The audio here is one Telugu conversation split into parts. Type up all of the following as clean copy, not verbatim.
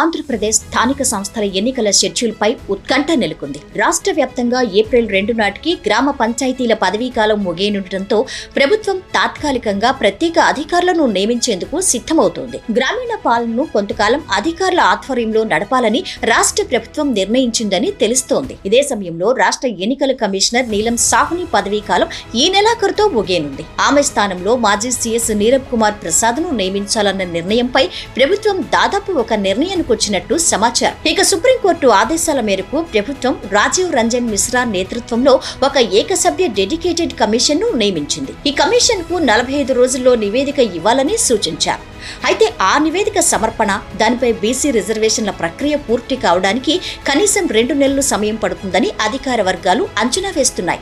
ఆంధ్రప్రదేశ్ స్థానిక సంస్థల ఎన్నికల షెడ్యూల్పై ఉత్కంఠ నెలకొంది. రాష్ట్ర వ్యాప్తంగా ఏప్రిల్ 2 నాటికి గ్రామ పంచాయతీల పదవీకాలం ముగియనుండటంతో ప్రభుత్వం తాత్కాలికంగా ప్రత్యేక అధికారులను నియమించేందుకు సిద్ధమవుతోంది. గ్రామీణ పాలనను కొంతకాలం అధికారుల ఆధ్వర్యంలో నడపాలని రాష్ట్ర ప్రభుత్వం నిర్ణయించిందని తెలుస్తోంది. ఇదే సమయంలో రాష్ట్ర ఎన్నికల కమిషనర్ నీలం సాహ్ని పదవీకాలం ఈ నెలాఖరుతో ముగియనుంది. ఆమె స్థానంలో మాజీ సీఎస్ నీరబ్ కుమార్ ప్రసాద్ ను నియమించాలన్న నిర్ణయంపై ప్రభుత్వం దాదాపు ఒక నిర్ణయానికి వచ్చినట్టు సమాచారం. ఇక సుప్రీంకోర్టు ఆదేశాల మేరకు ప్రభుత్వం రాజీవ్ రంజన్ మిశ్రా నేతృత్వంలో ఒక ఏకసభ్య డెడికేటెడ్ కమిషన్ ను నియమించింది. ఈ కమిషన్ కు 45 రోజుల్లో నివేదిక ఇవ్వాలని సూచించారు. అయితే ఆ నివేదిక సమర్పణ, దానిపై బీసీ రిజర్వేషన్ల ప్రక్రియ పూర్తి కావడానికి కనీసం 2 నెలలు సమయం పడుతుందని అధికార వర్గాలు అంచనా వేస్తున్నాయి.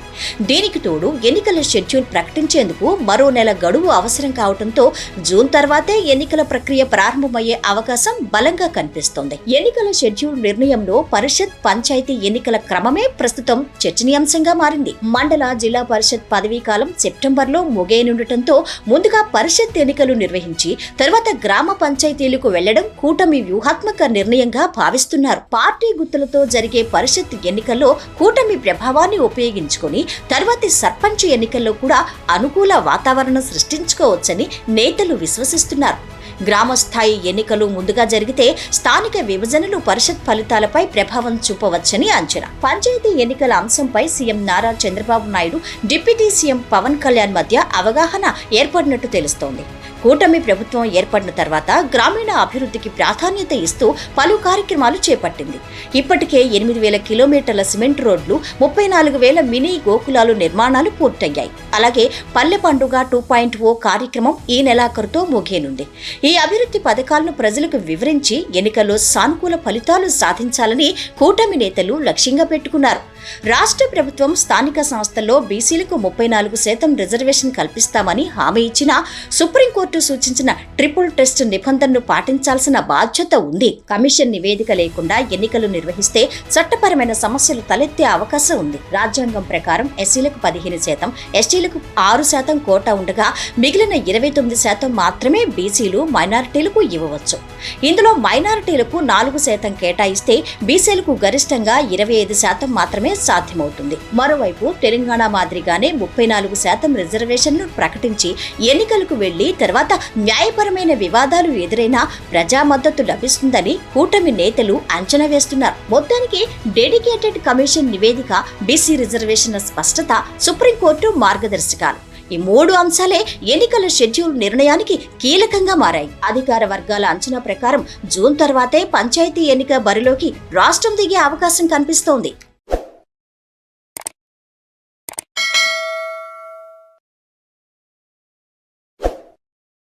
దీనికి తోడు ఎన్నికల షెడ్యూల్ ప్రకటించేందుకు మరో నెల గడువు అవసరం కావడంతో జూన్ తర్వాతే ఎన్నికల ప్రక్రియ ప్రారంభమయ్యే అవకాశం బలంగా కనిపిస్తోంది. ఎన్నికల షెడ్యూల్ నిర్ణయంలో పరిషత్, పంచాయతీ ఎన్నికల క్రమమే ప్రస్తుతం చర్చనీయాంశంగా మారింది. మండల, జిల్లా పరిషత్ పదవీకాలం సెప్టెంబర్లో ముగియనుండటంతో ముందుగా పరిషత్ ఎన్నికలు నిర్వహించి తర్వాత గ్రామ పంచాయతీలకు వెళ్లడం కూటమి వ్యూహాత్మక నిర్ణయంగా భావిస్తున్నారు. పార్టీ గుర్తులతో జరిగే పరిషత్ ఎన్నికల్లో కూటమి ప్రభావాన్ని ఉపయోగించుకుని తర్వాతి సర్పంచ్ ఎన్నికల్లో కూడా అనుకూల వాతావరణం సృష్టించుకోవచ్చని నేతలు విశ్వసిస్తున్నారు. గ్రామస్థాయి ఎన్నికలు ముందుగా జరిగితే స్థానిక విభజనలు పరిషత్ ఫలితాలపై ప్రభావం చూపవచ్చని అంచనా. పంచాయతీ ఎన్నికల అంశంపై CM Nara Chandrababu Naidu, deputy CM Pawan Kalyan మధ్య అవగాహన ఏర్పడినట్టు తెలుస్తోంది. కూటమి ప్రభుత్వం ఏర్పడిన తర్వాత గ్రామీణ అభివృద్ధికి ప్రాధాన్యత ఇస్తూ పలు కార్యక్రమాలు చేపట్టింది. ఇప్పటికే 8,000 కిలోమీటర్ల సిమెంట్ రోడ్లు, 34,000 మినీ గోకులాలు నిర్మాణాలు పూర్తయ్యాయి. అలాగే పల్లె పండుగ 2.0 కార్యక్రమం ఈ నెలాఖరుతో ముగియనుంది. ఈ అభివృద్ధి పథకాలను ప్రజలకు వివరించి ఎన్నికల్లో సానుకూల ఫలితాలు సాధించాలని కూటమి నేతలు లక్ష్యంగా పెట్టుకున్నారు. రాష్ట్ర ప్రభుత్వం స్థానిక సంస్థల్లో బీసీలకు 34% రిజర్వేషన్ కల్పిస్తామని హామీ ఇచ్చినా సుప్రీంకోర్టు సూచించిన ట్రిపుల్ టెస్ట్ నిబంధనను పాటించాల్సిన బాధ్యత ఉంది. కమిషన్ నివేదిక లేకుండా ఎన్నికలు నిర్వహిస్తే చట్టపరమైన సమస్యలు తలెత్తే అవకాశం ఉంది. రాజ్యాంగం ప్రకారం ఎస్సీలకు 15%, ఎస్టీలకు 6% కోటా ఉండగా మిగిలిన 29% మాత్రమే బీసీలు, మైనారిటీలకు ఇవ్వవచ్చు. ఇందులో మైనారిటీలకు 4% కేటాయిస్తే బీసీలకు గరిష్టంగా 25% మాత్రమే సాధ్యమవుతుంది. మరోవైపు తెలంగాణ మాదిరిగానే 34% రిజర్వేషన్లు ప్రకటించి ఎన్నికలకు వెళ్లి తర్వాత న్యాయపరమైన వివాదాలు ఎదురైనా ప్రజా మద్దతు లభిస్తుందని కూటమి నేతలు అంచనా వేస్తున్నారు. మొత్తానికి డెడికేటెడ్ కమిషన్ నివేదిక, బీసీ రిజర్వేషన్ల స్పష్టత, సుప్రీంకోర్టు మార్గదర్శకాలు ఈ 3 అంశాలే ఎన్నికల షెడ్యూల్ నిర్ణయానికి కీలకంగా మారాయి. అధికార వర్గాల అంచనా ప్రకారం జూన్ తర్వాతే పంచాయతీ ఎన్నిక బరిలోకి రాష్ట్రం దిగే అవకాశం కనిపిస్తోంది.